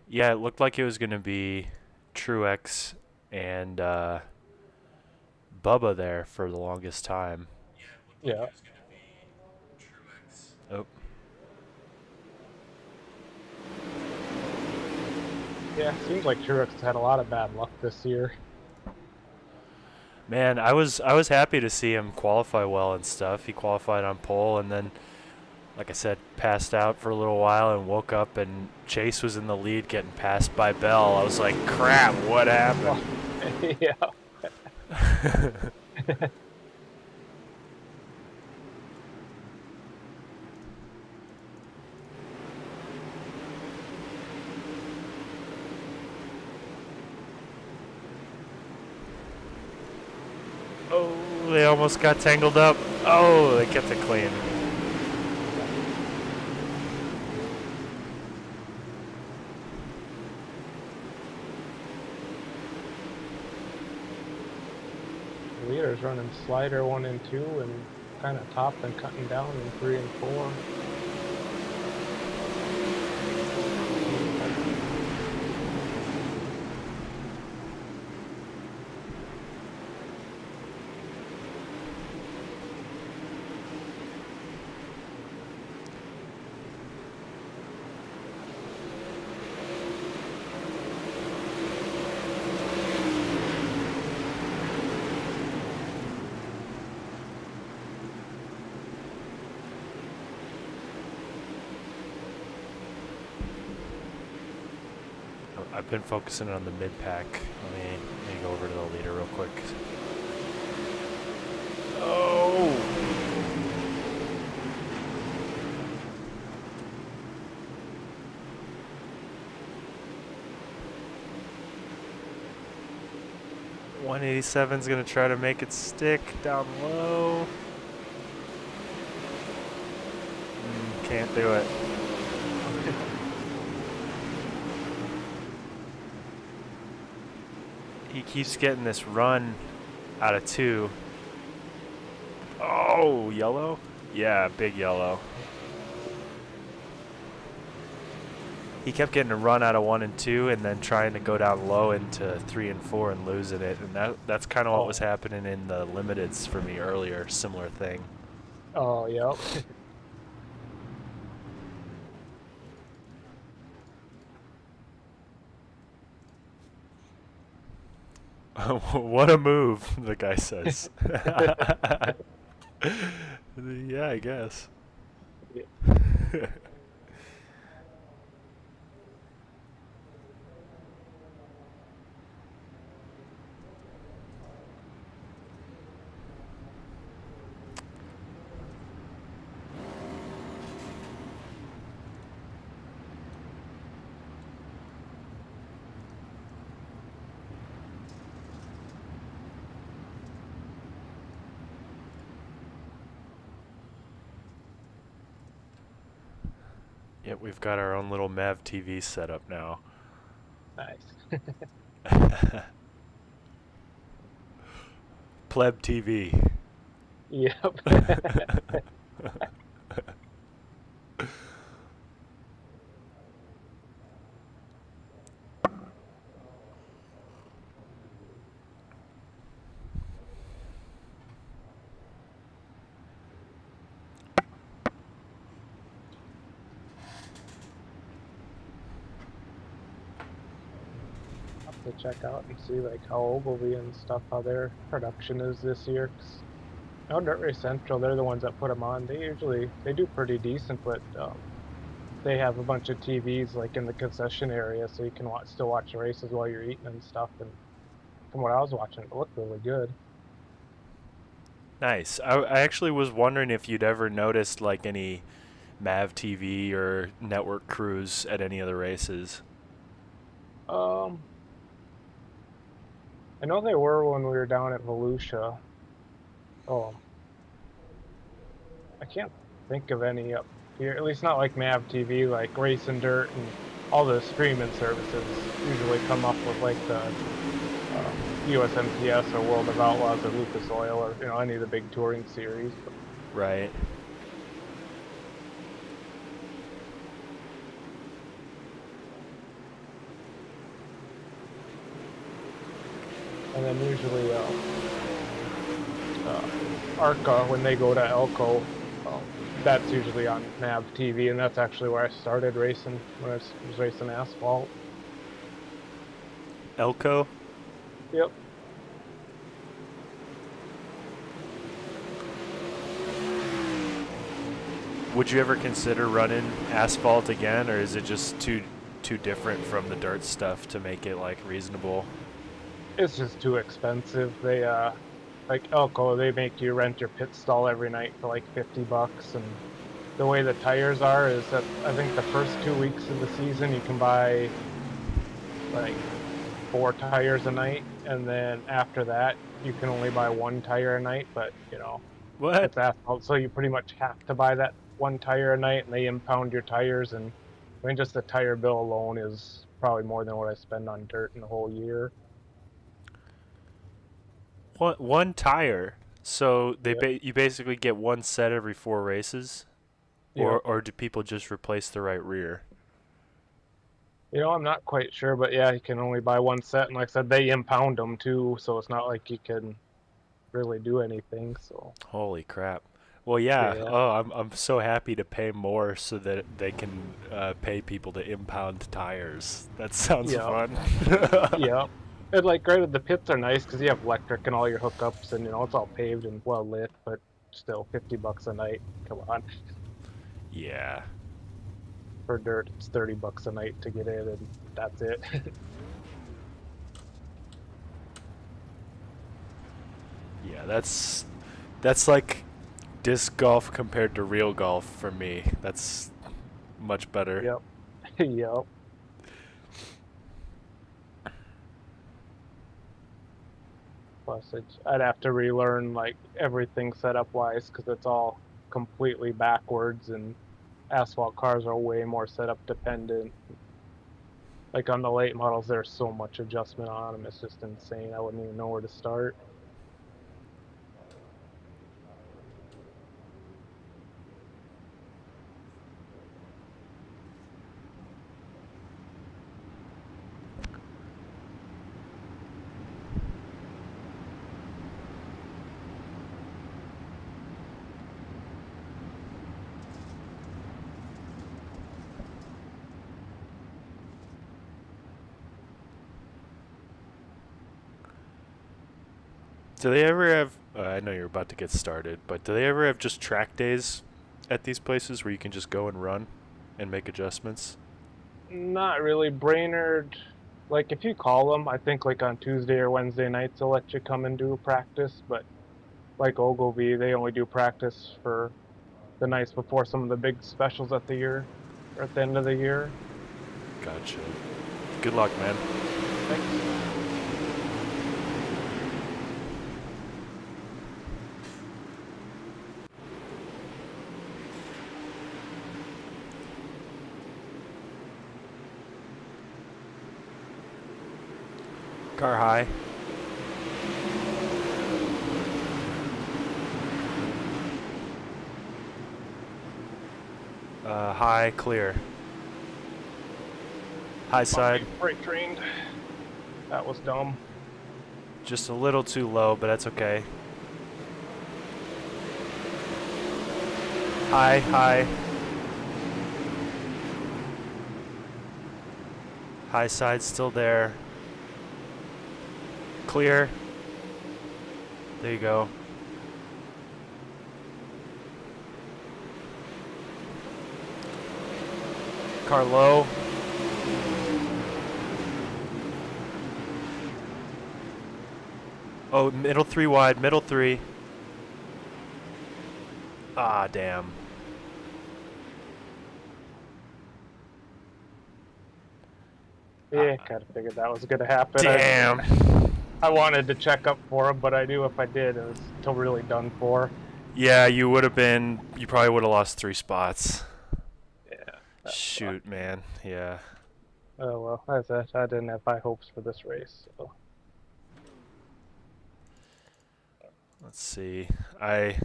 Yeah, it looked like it was going to be Truex and Bubba there for the longest time. Yeah. Oh, Yeah, seems like Truex has had a lot of bad luck this year. man, I was happy to see him qualify well and stuff. He qualified on pole and then, like I said, passed out for a little while and woke up and Chase was in the lead getting passed by Bell. I was like, crap, what happened? Oh, yeah. Oh, they almost got tangled up. Oh, they kept it clean. Leader's running slider 1 and 2 and kind of top and cutting down in 3 and 4. I've been focusing on the mid pack. Let me go over to the leader real quick. Oh! 187's gonna try to make it stick down low. Can't do it. He keeps getting this run out of two. Oh, yellow? Yeah, big yellow. He kept getting a run out of 1 and 2 and then trying to go down low into 3 and 4 and losing it. And that's kind of what was Oh, happening in the limiteds for me earlier. Similar thing. oh, yep. What a move, the guy says. Yeah, I guess. Yeah. Yep, we've got our own little Mav TV set up now. Nice. Pleb TV. Yep. To check out and see like how Ogilvy and stuff, how their production is this year. 'Cause I know Dirt Race Central, they're the ones that put them on. They do pretty decent, but they have a bunch of TVs like in the concession area, so you can still watch the races while you're eating and stuff. And from what I was watching, it looked really good. Nice. I actually was wondering if you'd ever noticed like any Mav TV or network crews at any of the races. Um, I know they were when we were down at Volusia. Oh, I can't think of any up here. At least not like Mav TV, like Race and Dirt and all the streaming services usually come up with like the USMTS or World of Outlaws or Lucas Oil or any of the big touring series. But Right. then usually uh, Arca, when they go to Elko, that's usually on NAV TV, and that's actually where I started racing when I was racing asphalt. Elko? Yep. Would you ever consider running asphalt again, or is it just too different from the dirt stuff to make it like reasonable? It's just too expensive. They like Elko, they make you rent your pit stall every night for like $50, and the way the tires are is that I think the first 2 weeks of the season you can buy like 4 tires a night, and then after that you can only buy 1 tire a night. But What? it's asphalt, so you pretty much have to buy that 1 tire a night, and they impound your tires. And I mean, just the tire bill alone is probably more than what I spend on dirt in the whole year. One tire. So Yep. you basically get one set every 4 races, Yep. or do people just replace the right rear? I'm not quite sure, but yeah, you can only buy one set, and like I said, they impound them too, so it's not like you can really do anything. So Holy crap. Well, yeah. yeah, Oh, I'm so happy to pay more so that they can pay people to impound tires. That sounds yeah, fun. yeah. And like, granted, the pits are nice because you have electric and all your hookups, and it's all paved and well lit, but still $50 a night. Come on, Yeah. for dirt, it's $30 a night to get in, and that's it. Yeah, that's like disc golf compared to real golf for me. That's much better. Yep, yep. Plus, I'd have to relearn like everything setup wise because it's all completely backwards, and asphalt cars are way more setup dependent. Like on the late models, there's so much adjustment on them. It's just insane. I wouldn't even know where to start. Do they ever have? I know you're about to get started, but do they ever have just track days at these places where you can just go and run and make adjustments? Not really. Brainerd, like if you call them, I think like on Tuesday or Wednesday nights they'll let you come and do a practice. But like Ogilvy, they only do practice for the nights before some of the big specials at the year or at the end of the year. Gotcha. Good luck, man. Thanks. Car high. High, clear. High side. Brake trained. That was dumb. Just a little too low, but that's okay. High, high. High side still there. Clear. There you go. Car low. Oh, middle three wide, middle three. Ah, damn. Yeah, kind of figured that was going to happen. Damn. I wanted to check up for him, but I knew if I did, it was still really done for. Yeah, you would have been. You probably would have lost 3 spots. Yeah. Shoot, man. Yeah. Oh well, that's it. I didn't have high hopes for this race. So. Let's see. I.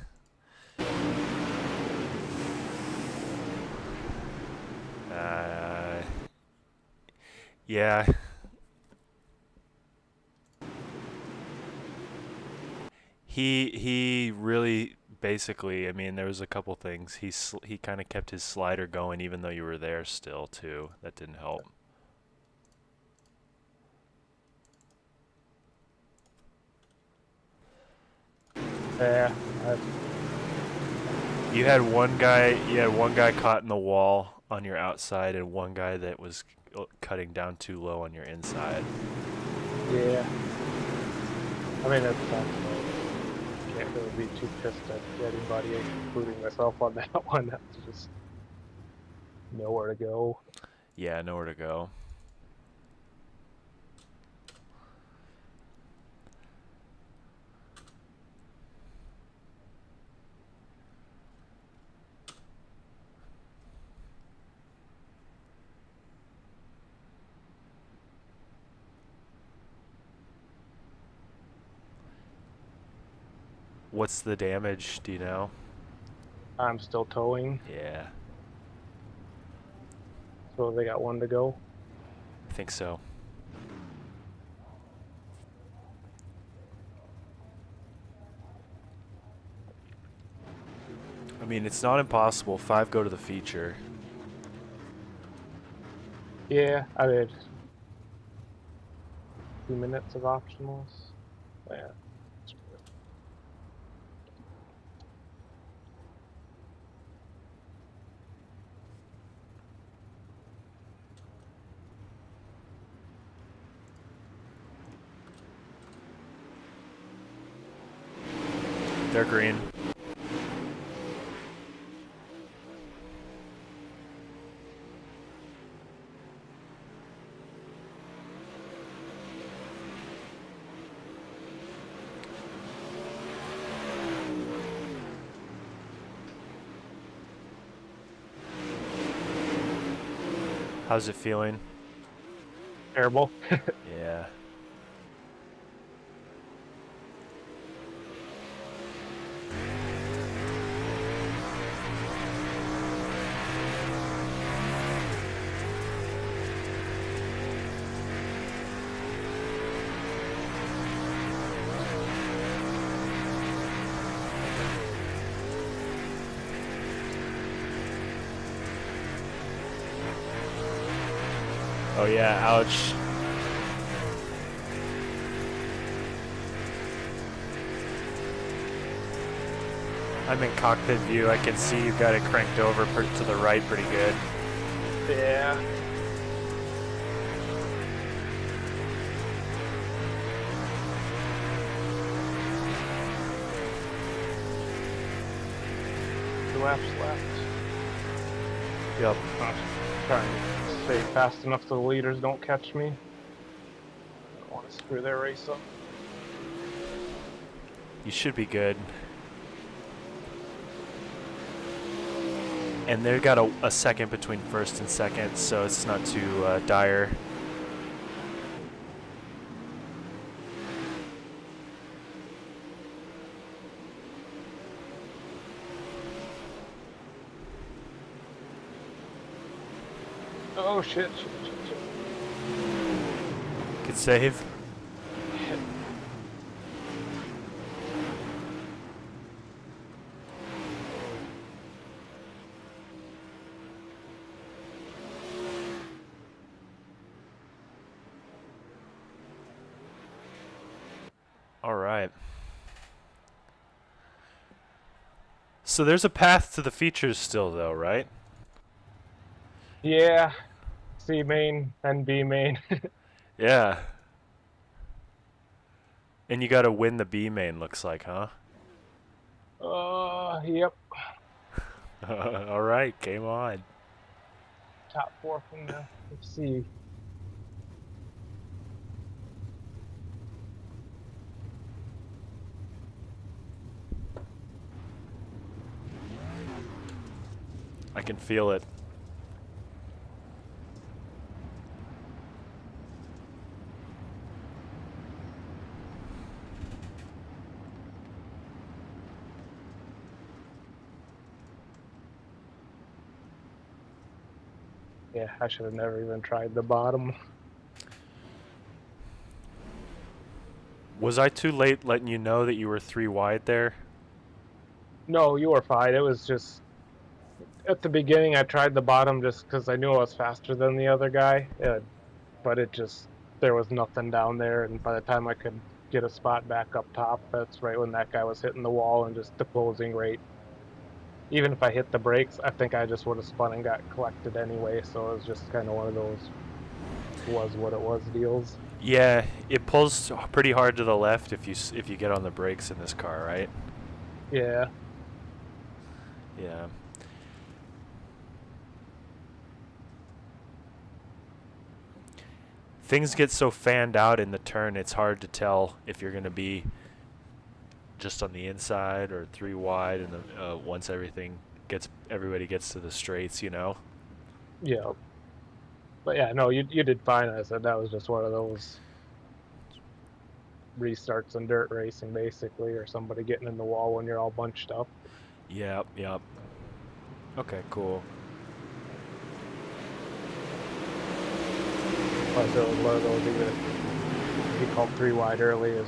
Yeah. He really basically. I mean, there was a couple things. He kind of kept his slider going even though you were there still too. That didn't help. Yeah, You had one guy. You had one guy caught in the wall on your outside, and one guy that was cutting down too low on your inside. yeah. I mean, that's can't really be too pissed at anybody, including myself, on that one. That's just nowhere to go. Yeah, nowhere to go. What's the damage? Do you know? I'm still towing, Yeah, so they got one to go. I think so. I mean, it's not impossible. 5 go to the feature. Yeah, I did 2 minutes of optionals. Yeah. They're green. How's it feeling? Terrible. Yeah. Oh yeah, ouch. I'm in cockpit view. I can see you've got it cranked over to the right pretty good. Yeah. Two laps left. Yep. Trying to stay fast enough so the leaders don't catch me. I don't want to screw their race up. You should be good. And they've got a second between first and second, so it's not too dire. Oh shit. Good save. All right. So there's a path to the features still, though, right? Yeah. C main and B main. Yeah. And you got to win the B main, looks like, huh? Yep. All right, game on. Top 4 from the C. I can feel it. Yeah, I should have never even tried the bottom. Was I too late letting you know that you were 3 wide there? No, you were fine. It was just at the beginning I tried the bottom just because I knew I was faster than the other guy, but it just there was nothing down there, and by the time I could get a spot back up top, that's right when that guy was hitting the wall and just the closing rate. Even if I hit the brakes, I think I just would have spun and got collected anyway. So it was just kind of one of those was what it was deals. Yeah, it pulls pretty hard to the left if you get on the brakes in this car, right? Yeah, Yeah. Things get so fanned out in the turn, it's hard to tell if you're going to be just on the inside or 3 wide, and once everybody gets to the straights, you know. yeah. But yeah, no, you did fine. I said that was just one of those restarts in dirt racing, basically, or somebody getting in the wall when you're all bunched up. Yep, yep. Okay, cool. But it was one of those either he called 3 wide early. Is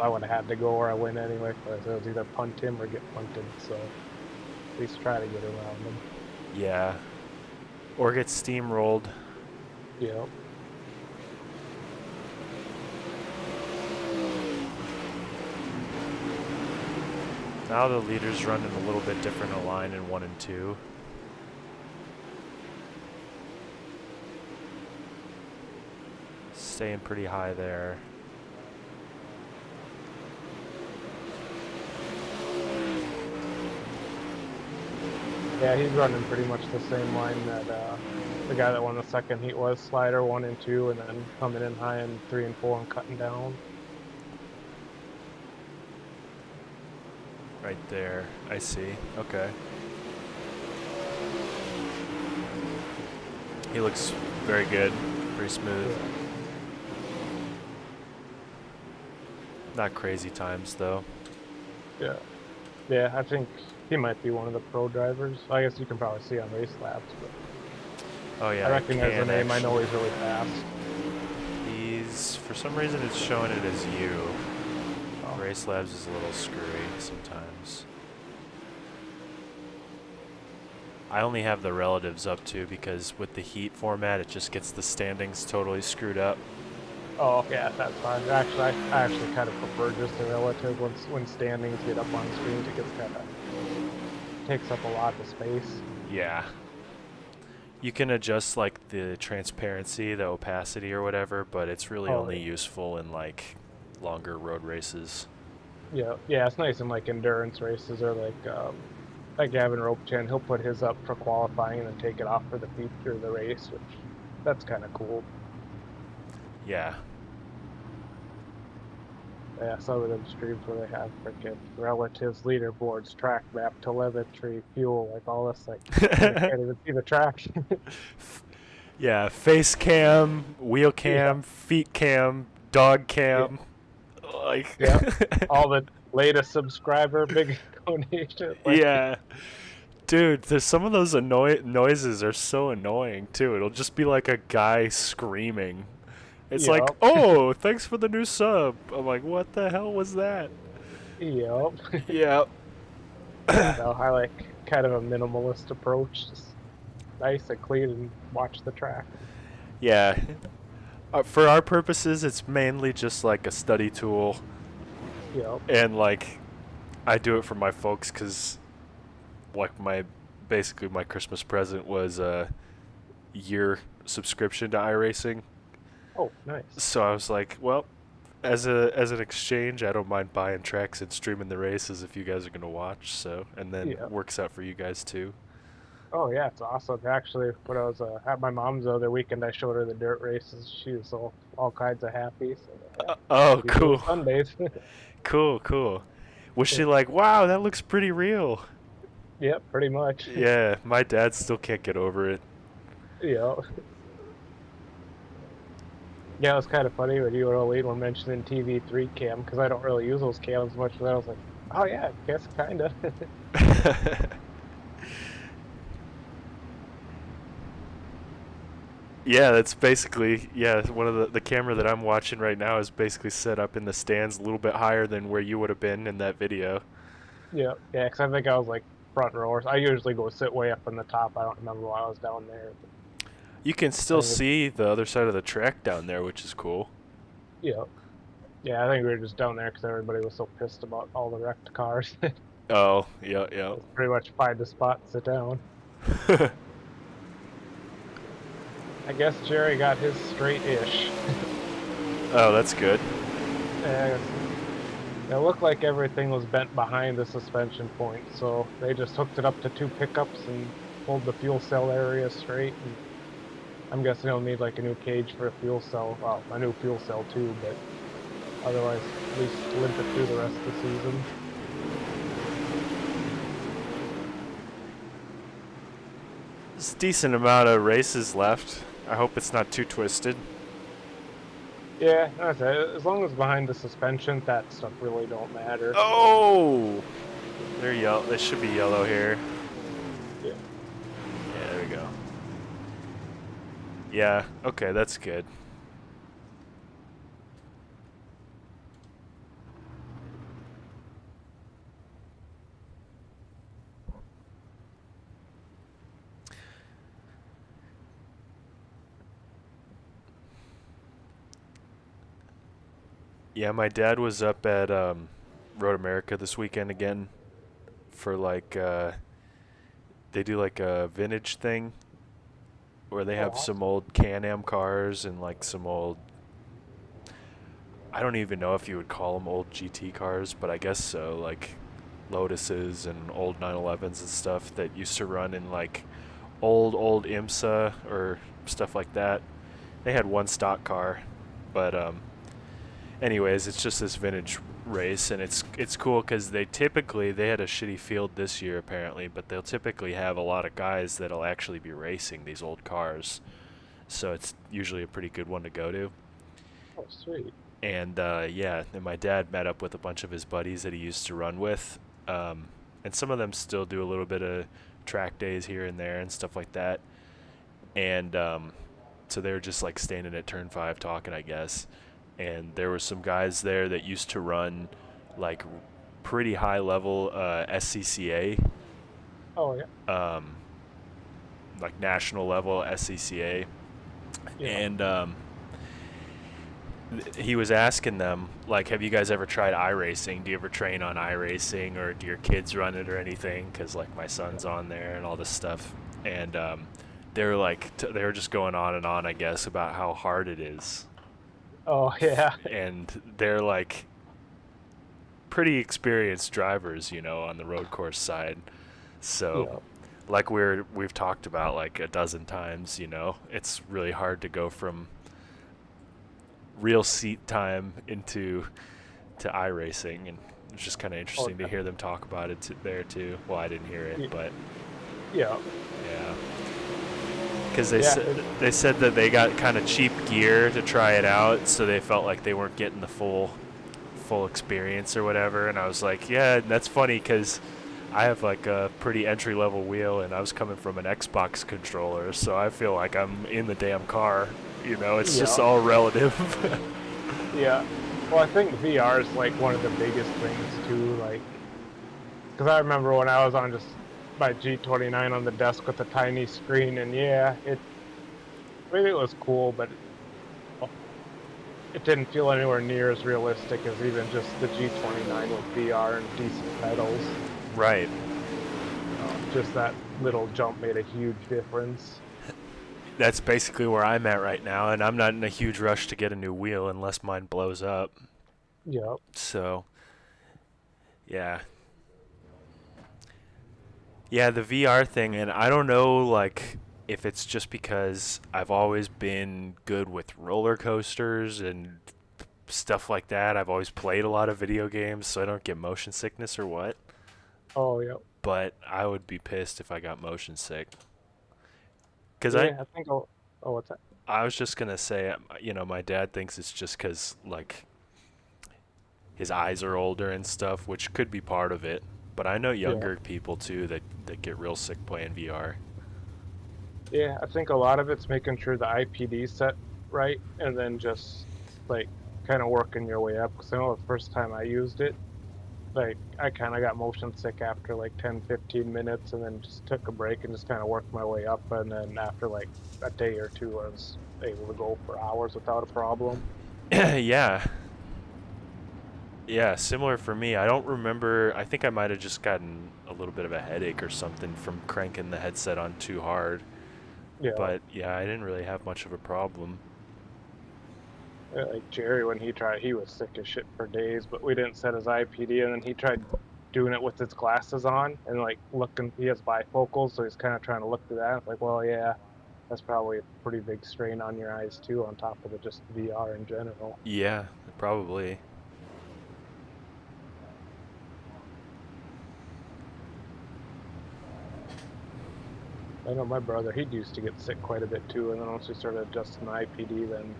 I would have had to go or I win anyway. But it was either punt him or get punted. So at least try to get around him. Yeah. Or get steamrolled. Yeah. Now the leader's running a little bit different a line in 1 and 2. Staying pretty high there. Yeah, he's running pretty much the same line that the guy that won the second heat was. Slider 1 and 2, and then coming in high in 3 and 4 and cutting down. Right there. I see. Okay. He looks very good. Pretty smooth. Yeah. Not crazy times, though. Yeah. Yeah, I think he might be one of the pro drivers. I guess you can probably see on race labs, but Oh, yeah. I recognize the name. I know actually. he's really fast. He's, for some reason, it's showing it as you. Oh. Race Labs is a little screwy sometimes. I only have the relatives up too because with the heat format, it just gets the standings totally screwed up. Oh, yeah, that's fine. Actually, I actually kind of prefer just the relative when standings get up on screens. It gets kind of takes up a lot of space. Yeah. You can adjust like the transparency, the opacity or whatever, but it's really only Yeah. useful in like longer road races. Yeah, yeah, it's nice in like endurance races or like Gavin Ropechan, he'll put his up for qualifying and then take it off for the feature of the race, which that's kind of cool. Yeah. Yeah, some of them streams where they have freaking relatives, leaderboards, track map, telemetry, fuel, like all this, like you can't even see the track. Yeah, face cam, wheel cam, Yeah. feet cam, dog Yeah. cam. Like Yeah, all the latest subscriber, big donation. Like, yeah. Dude, there's some of those noises are so annoying too. It'll just be like a guy screaming. It's like, yep, "Oh, thanks for the new sub." I'm like, "What the hell was that?" yep. Yeah. Yeah, no, I like kind of a minimalist approach, just nice and clean and watch the track. Yeah. For our purposes, it's mainly just like a study tool, Yep. and like I do it for my folks because like basically my Christmas present was a year subscription to iRacing. Oh, nice. So I was like, well, as an exchange, I don't mind buying tracks and streaming the races if you guys are gonna watch. So, and then Yeah. works out for you guys too. Oh yeah, it's awesome. Actually, when I was at my mom's the other weekend, I showed her the dirt races. She was all kinds of happy. So yeah, Oh, pretty cool cool, Sundays. cool. Was she Yeah. like, wow, that looks pretty real? Yep, pretty much. Yeah, my dad still can't get over it. Yeah. Yeah, it was kind of funny when you and Olene were mentioning TV3 cam because I don't really use those cams much. But I was like, oh yeah, I guess kind of. Yeah, that's basically, yeah, one of the camera that I'm watching right now is basically set up in the stands a little bit higher than where you would have been in that video. Yeah, yeah, because I think I was like front row. I usually go sit way up in the top. I don't remember why I was down there. But You can I still think it's, see the other side of the track down there, which is cool. yeah, yeah. I think we were just down there because everybody was so pissed about all the wrecked cars. It Oh, yeah, yeah. was pretty much find a spot, sit down. I guess Jerry got his straight-ish. Oh, that's good. And it looked like everything was bent behind the suspension point, so they just hooked it up to two pickups and pulled the fuel cell area straight. And I'm guessing they'll need like a new cage for a fuel cell, well, a new fuel cell too, but otherwise at least limp it through the rest of the season. There's a decent amount of races left. I hope it's not too twisted. Yeah, that's it. As long as behind the suspension, that stuff really don't matter. Oh! They're yellow. They should be yellow here. Yeah. Yeah, there we go. Yeah, okay, that's good. Yeah, my dad was up at Road America this weekend again for like they do like a vintage thing where they Oh, have some awesome. old Can-Am cars and like some old, I don't even know if you would call them old GT cars, but I guess so, like Lotuses and old 911s and stuff that used to run in like old IMSA or stuff like that. They had one stock car, but anyways, it's just this vintage race, and it's cool because they had a shitty field this year apparently, but they'll typically have a lot of guys that'll actually be racing these old cars, so it's usually a pretty good one to go to. Oh, sweet. And yeah, and my dad met up with a bunch of his buddies that he used to run with, um, and some of them still do a little bit of track days here and there and stuff like that. And so they were just like standing at turn 5 talking, I guess. And there were some guys there that used to run like pretty high level SCCA, Oh, yeah. um, like national level SCCA. Yeah. And he was asking them, like, have you guys ever tried iRacing? Do you ever train on iRacing, or do your kids run it or anything? Because like my son's on there and all this stuff. And they were like, they were just going on and on, I guess, about how hard it is. Oh, yeah. And they're like pretty experienced drivers, you know, on the road course side. So, Yeah. like we've talked about like a dozen times, you know, it's really hard to go from real seat time into to iRacing, and it's just kind of Oh, interesting to hear them talk about it there too. Well, I didn't hear it, but yeah. yeah, because Yeah. they said that they got kind of cheap gear to try it out, so they felt like they weren't getting the full experience or whatever. And I was like, yeah, that's funny because I have like a pretty entry level wheel, and I was coming from an Xbox controller, so I feel like I'm in the damn car. You know, it's just Yeah. all relative. Yeah. Well, I think VR is like one of the biggest things too. Like, because I remember when I was on just my G29 on the desk with a tiny screen, and yeah, it was cool, but it didn't feel anywhere near as realistic as even just the G29 with VR and decent pedals. Right. Just that little jump made a huge difference. That's basically where I'm at right now, and I'm not in a huge rush to get a new wheel unless mine blows up. Yep. So, yeah. Yeah, the VR thing, and I don't know, like, if it's just because I've always been good with roller coasters and stuff like that. I've always played a lot of video games, so I don't get motion sickness or what. Oh, yep. But I would be pissed if I got motion sick. Because Yeah, I think oh, what's that? I was just going to say, you know, my dad thinks it's just because, like, his eyes are older and stuff, which could be part of it. But I know Yeah. younger people, too, that get real sick playing VR. Yeah, I think a lot of it's making sure the IPD set right, and then just like kind of working your way up. Because I know the first time I used it, like I kind of got motion sick after like 10, 15 minutes, and then just took a break and just kind of worked my way up. And then after like a day or two, I was able to go for hours without a problem. Yeah. Yeah, similar for me. I don't remember. I think I might have just gotten a little bit of a headache or something from cranking the headset on too hard. Yeah, But yeah, I didn't really have much of a problem. like Jerry when he tried, he was sick as shit for days. But we didn't set his IPD, and then he tried doing it with his glasses on and like looking. He has bifocals, so he's kind of trying to look through that. It's like, well, yeah, that's probably a pretty big strain on your eyes too, on top of the just VR in general. Yeah, probably. I know my brother, he used to get sick quite a bit too, and then once we started adjusting the IPD, then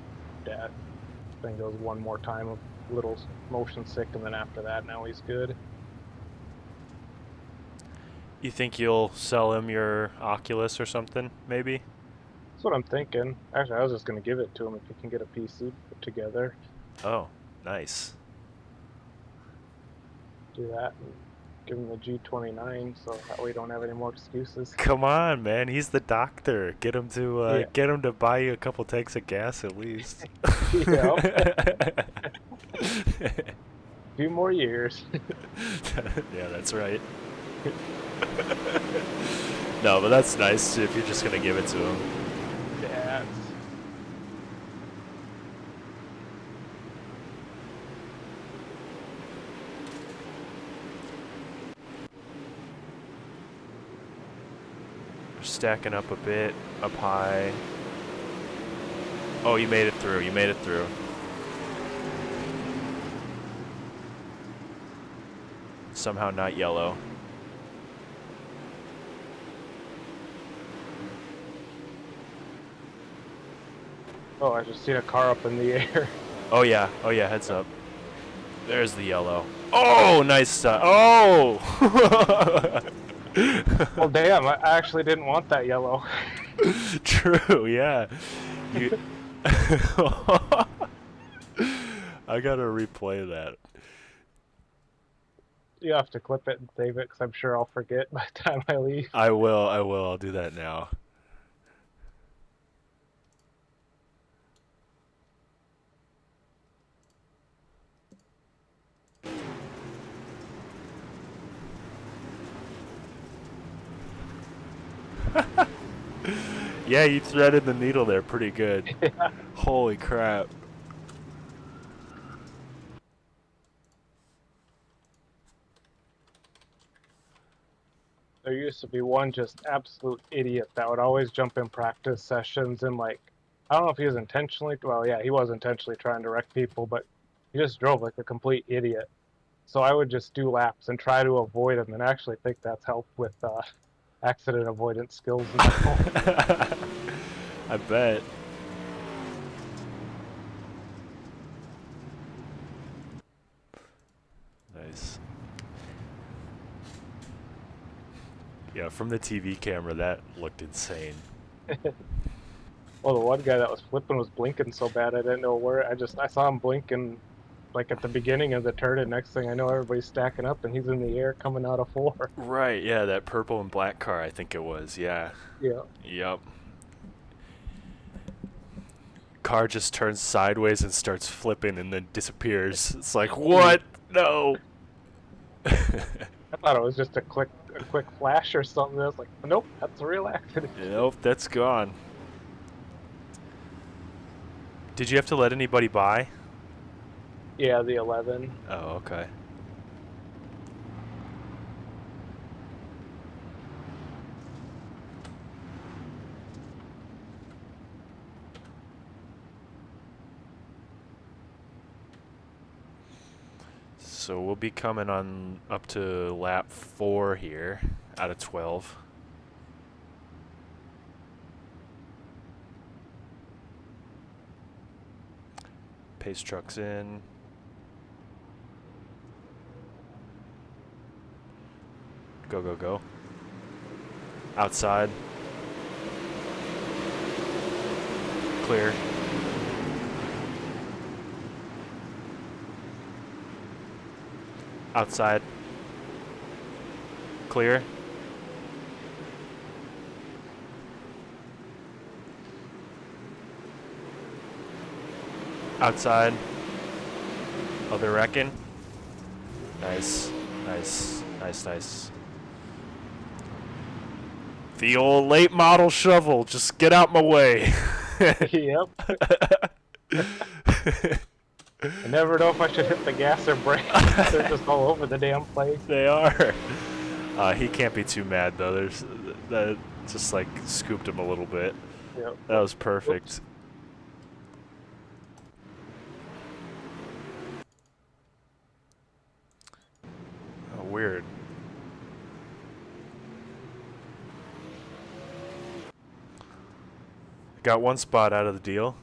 Dad, I think it was one more time of little motion sick, and then after that, now he's good. You think you'll sell him your Oculus or something, maybe? That's what I'm thinking. Actually, I was just gonna give it to him if he can get a PC put together. Oh, nice. Do that and give him the G29, so that way we don't have any more excuses. Come on, man. He's the doctor. Yeah, Get him to buy you a couple tanks of gas at least. yeah. Few more years. Yeah, that's right. No, but that's nice if you're just gonna give it to him. Yeah, We're stacking up a bit, up high. Oh, you made it through. You made it through. Somehow not yellow. oh, I just seen a car up in the air. Oh yeah. Oh yeah. Heads up. There's the yellow. Oh, nice stuff. Oh. Well, damn, I actually didn't want that yellow. True. Yeah. You. I gotta replay that. You have to clip it and save it, because I'm sure I'll forget by the time I leave. I will. I will. I'll do that now. Yeah, you threaded the needle there pretty good. Yeah. Holy crap. There used to be one just absolute idiot that would always jump in practice sessions and like, I don't know if he was intentionally, well, yeah, he was intentionally trying to wreck people, but he just drove like a complete idiot. So I would just do laps and try to avoid him, and I actually think that's helped with accident avoidance skills now. I bet. Nice. Yeah, from the TV camera, that looked insane. Well, the one guy that was flipping was blinking so bad I didn't know where. I saw him blinking like at the beginning of the turn, and next thing I know, everybody's stacking up and he's in the air coming out of four. Right, yeah, that purple and black car, I think it was. Yeah. Yeah. Yep. Car just turns sideways and starts flipping and then disappears. It's like, what? No. I thought it was just a quick flash or something. I was like, nope, that's a real accident. Nope, that's gone. Did you have to let anybody by? Yeah, the 11. Oh, okay. So we'll be coming on up to lap 4 here out of 12. Pace truck's in. Go, go, go. Outside. clear. Outside. Clear. Outside. Other wrecking. Nice. Nice. Nice, nice. The old late model shovel. Just get out my way. Yep. I never know if I should hit the gas or brake. They're just all over the damn place. They are. He can't be too mad though. There's that just like scooped him a little bit. Yep. That was perfect. Oops. Oh, weird. Got one spot out of the deal.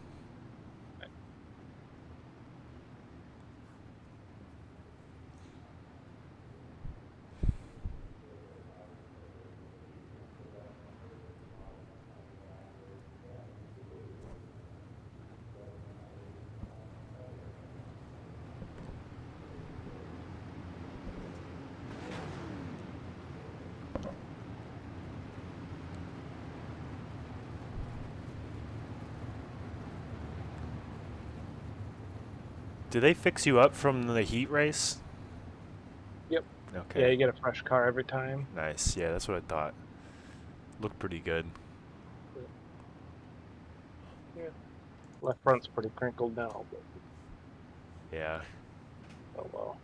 Did they fix you up from the heat race? Yep. Okay. Yeah, you get a fresh car every time. Nice. Yeah, that's what I thought. Looked pretty good. Yeah. Left front's pretty crinkled now, but Yeah. oh well.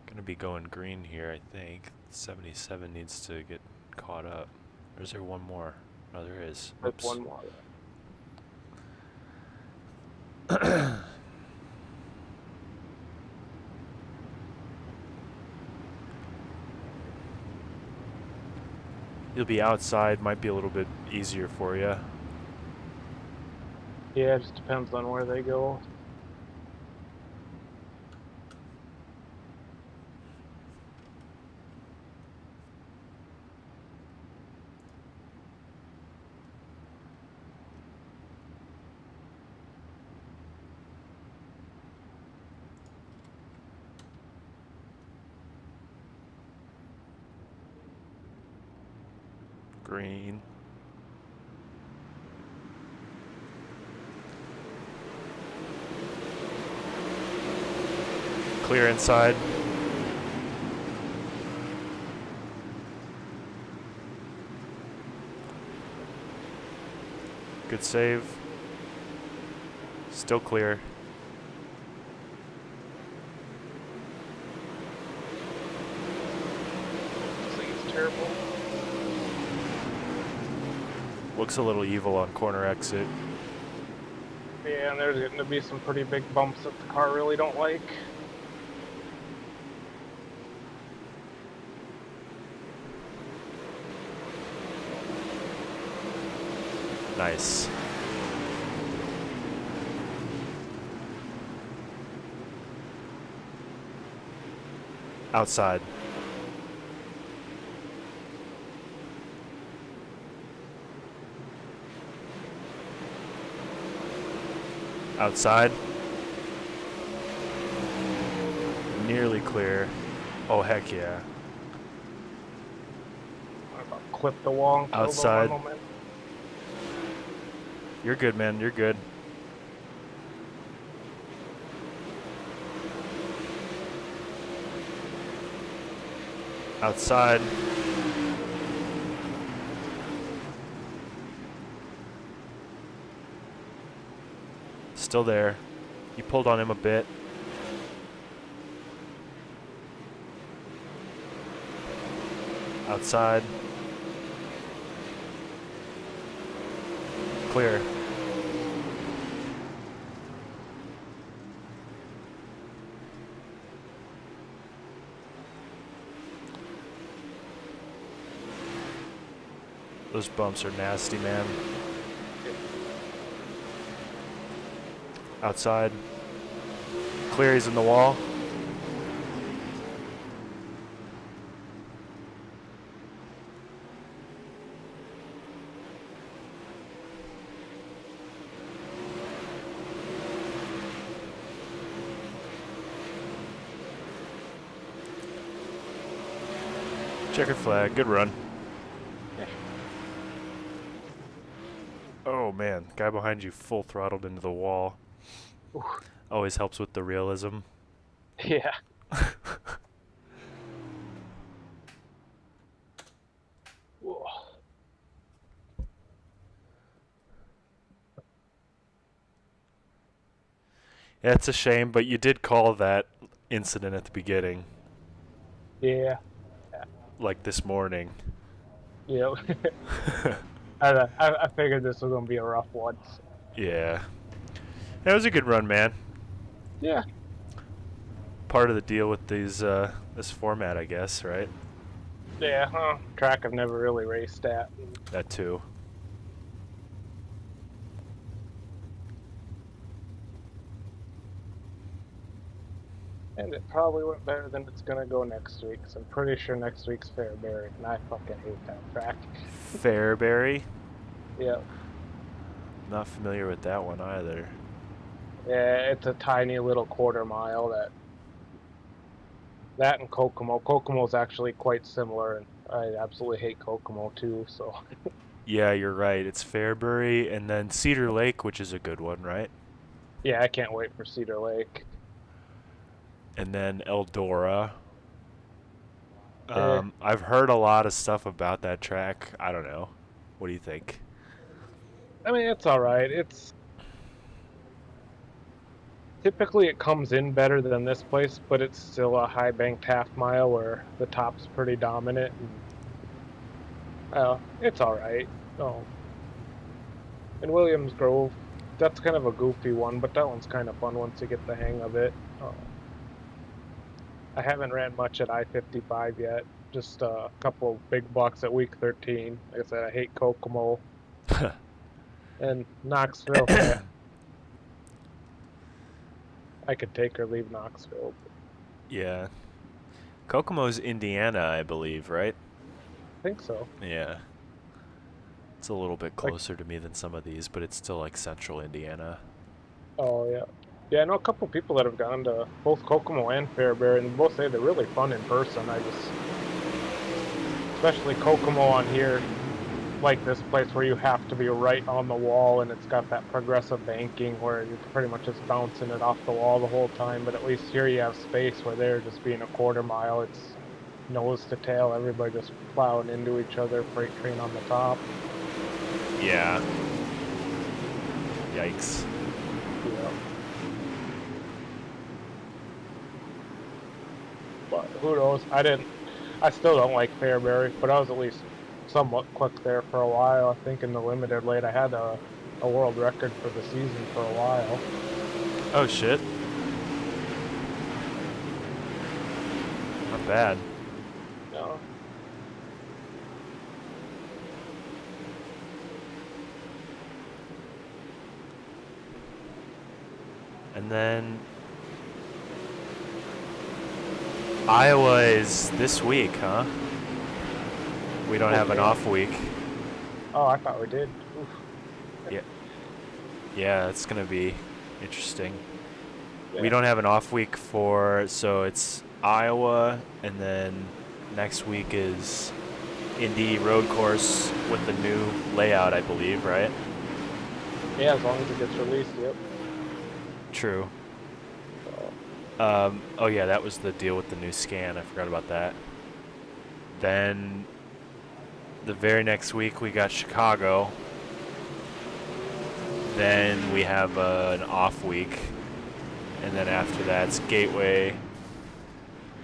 Gonna be going green here, I think. 77 needs to get caught up. Or is there one more? Oh, there is. There's Oops. one more. You'll be outside, might be a little bit easier for you. Yeah, it just depends on where they go. Green. Clear inside. Good save. Still clear. This thing is terrible. Looks a little evil on corner exit. Yeah, and there's getting to be some pretty big bumps that the car really don't like. Nice. Outside. Outside. Nearly clear. Oh, heck yeah. I'm about to clip the wall and kill Outside. the momentum. You're good, man. You're good. Outside. Still there. You pulled on him a bit. Outside. Clear. Those bumps are nasty, man. Outside. Clear, he's in the wall. Checkered flag. Good run. Yeah. Oh, man. Guy behind you full throttled into the wall. Ooh. Always helps with the realism. Yeah. Whoa. Yeah, it's a shame, but you did call that incident at the beginning, Yeah. like this morning. Yeah. I figured this was gonna be a rough one. So. Yeah. That was a good run, man. Yeah. Part of the deal with this format, I guess, right? Yeah. Huh. Track I've never really raced at. That too. And it probably went better than it's gonna go next week. So I'm pretty sure next week's Fairbury, and I fucking hate that track. Fairbury. Yeah. Not familiar with that one either. Yeah, it's a tiny little quarter mile that and Kokomo. Kokomo's actually quite similar, and I absolutely hate Kokomo too. So Yeah, you're right. It's Fairbury and then Cedar Lake, which is a good one, right? yeah, I can't wait for Cedar Lake. And then Eldora. Eh, I've heard a lot of stuff about that track. I don't know. What do you think? I mean it's all right. It's typically it comes in better than this place, but it's still a high banked half mile where the top's pretty dominant, and it's all right. In Williams Grove, that's kind of a goofy one, but that one's kind of fun once you get the hang of it. I haven't ran much at I-55 yet. Just a couple of big bucks at week 13. Like I said, I hate Kokomo and Knoxville. I could take or leave Knoxville. Yeah. Kokomo's Indiana, I believe, right? I think so. Yeah. It's a little bit Like, closer to me than some of these, but it's still like central Indiana. oh yeah, yeah. I know a couple people that have gone to both Kokomo and Fairbury, and both say they're really fun in person. Especially Kokomo on here, like this place where you have to be right on the wall, and it's got that progressive banking where you're pretty much just bouncing it off the wall the whole time. But at least here you have space where they're just being a quarter mile. It's nose to tail, everybody just plowing into each other, freight train on the top. Yeah. Yikes. Yeah. But who knows? I still don't like Fairbury, but I was at least somewhat quick there for a while. I think in the limited late, I had a world record for the season for a while. Oh shit. Not bad. No. And then Iowa is this week, huh? We don't have an Okay. off week. Oh, I thought we did. Oof. Yeah. Yeah, it's going to be interesting. Yeah. We don't have an off week so it's Iowa, and then next week is Indy road course with the new layout, I believe, right? Yeah, as long as it gets released, yep. True. So, Oh yeah, that was the deal with the new scan. I forgot about that. Then the very next week we got Chicago. Then we have an off week, and then after that's Gateway.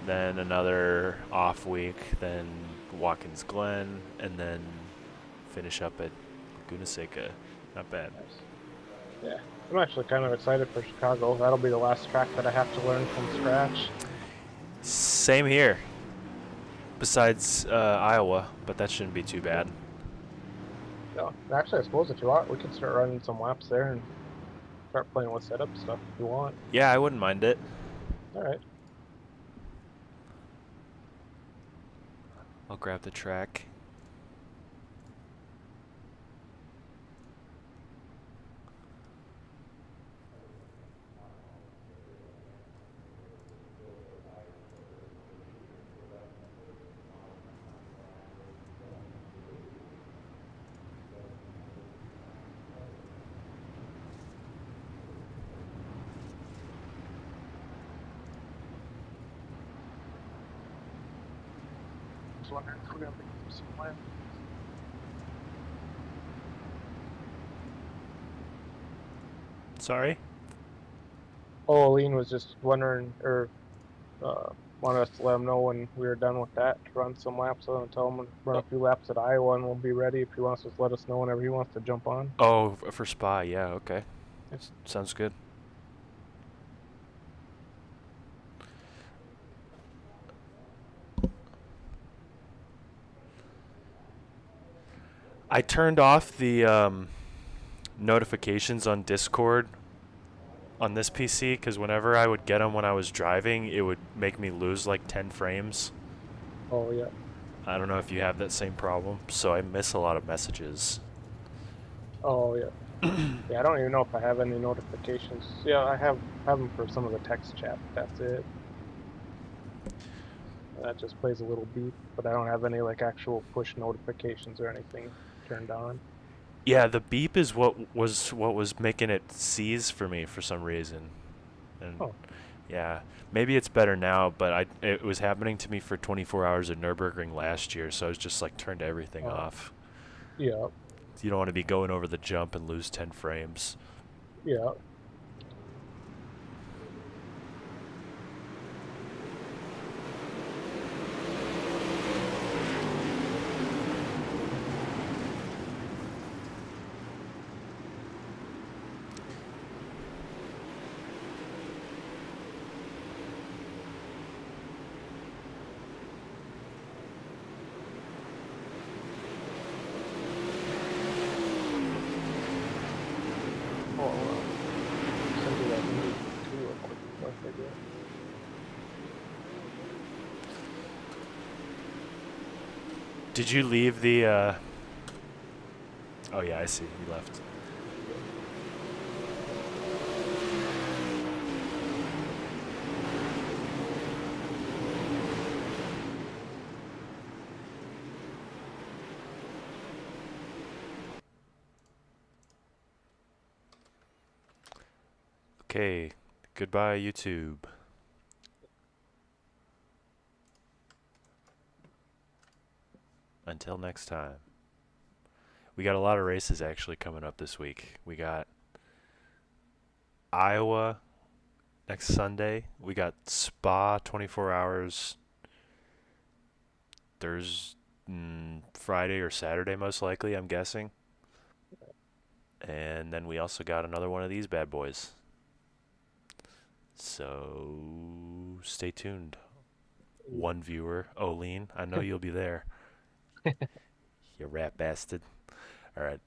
Then another off week. Then Watkins Glen, and then finish up at Laguna Seca. Not bad. nice. Yeah. I'm actually kind of excited for Chicago. That'll be the last track that I have to learn from scratch. Same here. Besides Iowa, but that shouldn't be too bad. No, actually, I suppose if you want, we could start running some laps there and start playing with setup stuff if you want. Yeah, I wouldn't mind it. All right. I'll grab the track. was wondering if we're gonna make them some land. Sorry? Oh, Lean was just wondering, or wanted us to let him know when we were done with that to run some laps and tell him to run Oh, a few laps at Iowa and we'll be ready if he wants to let us know whenever he wants to jump on. oh, for Spa, yeah, okay. Yeah. Sounds good. I turned off the notifications on Discord on this PC because whenever I would get them when I was driving, it would make me lose like 10 frames. Oh yeah. I don't know if you have that same problem, so I miss a lot of messages. Oh yeah. Yeah, I don't even know if I have any notifications. Yeah, I have them for some of the text chat, but that's it. That just plays a little beep, but I don't have any like actual push notifications or anything turned on. Yeah, the beep is what was making it seize for me for some reason. And Oh, yeah, maybe it's better now, but it was happening to me for 24 hours at Nürburgring last year, so I was just like turned everything uh, off. yeah, You don't want to be going over the jump and lose 10 frames. yeah. Oh, send you that invite too real quick before I forget. Did you leave the Oh yeah, I see. You left. Okay. Goodbye, YouTube. Until next time. We got a lot of races actually coming up this week. We got Iowa next Sunday. We got Spa 24 hours Thursday, Friday or Saturday most likely, I'm guessing. And then we also got another one of these bad boys. So stay tuned. One viewer, Oline. I know you'll be there. You rat bastard. All right.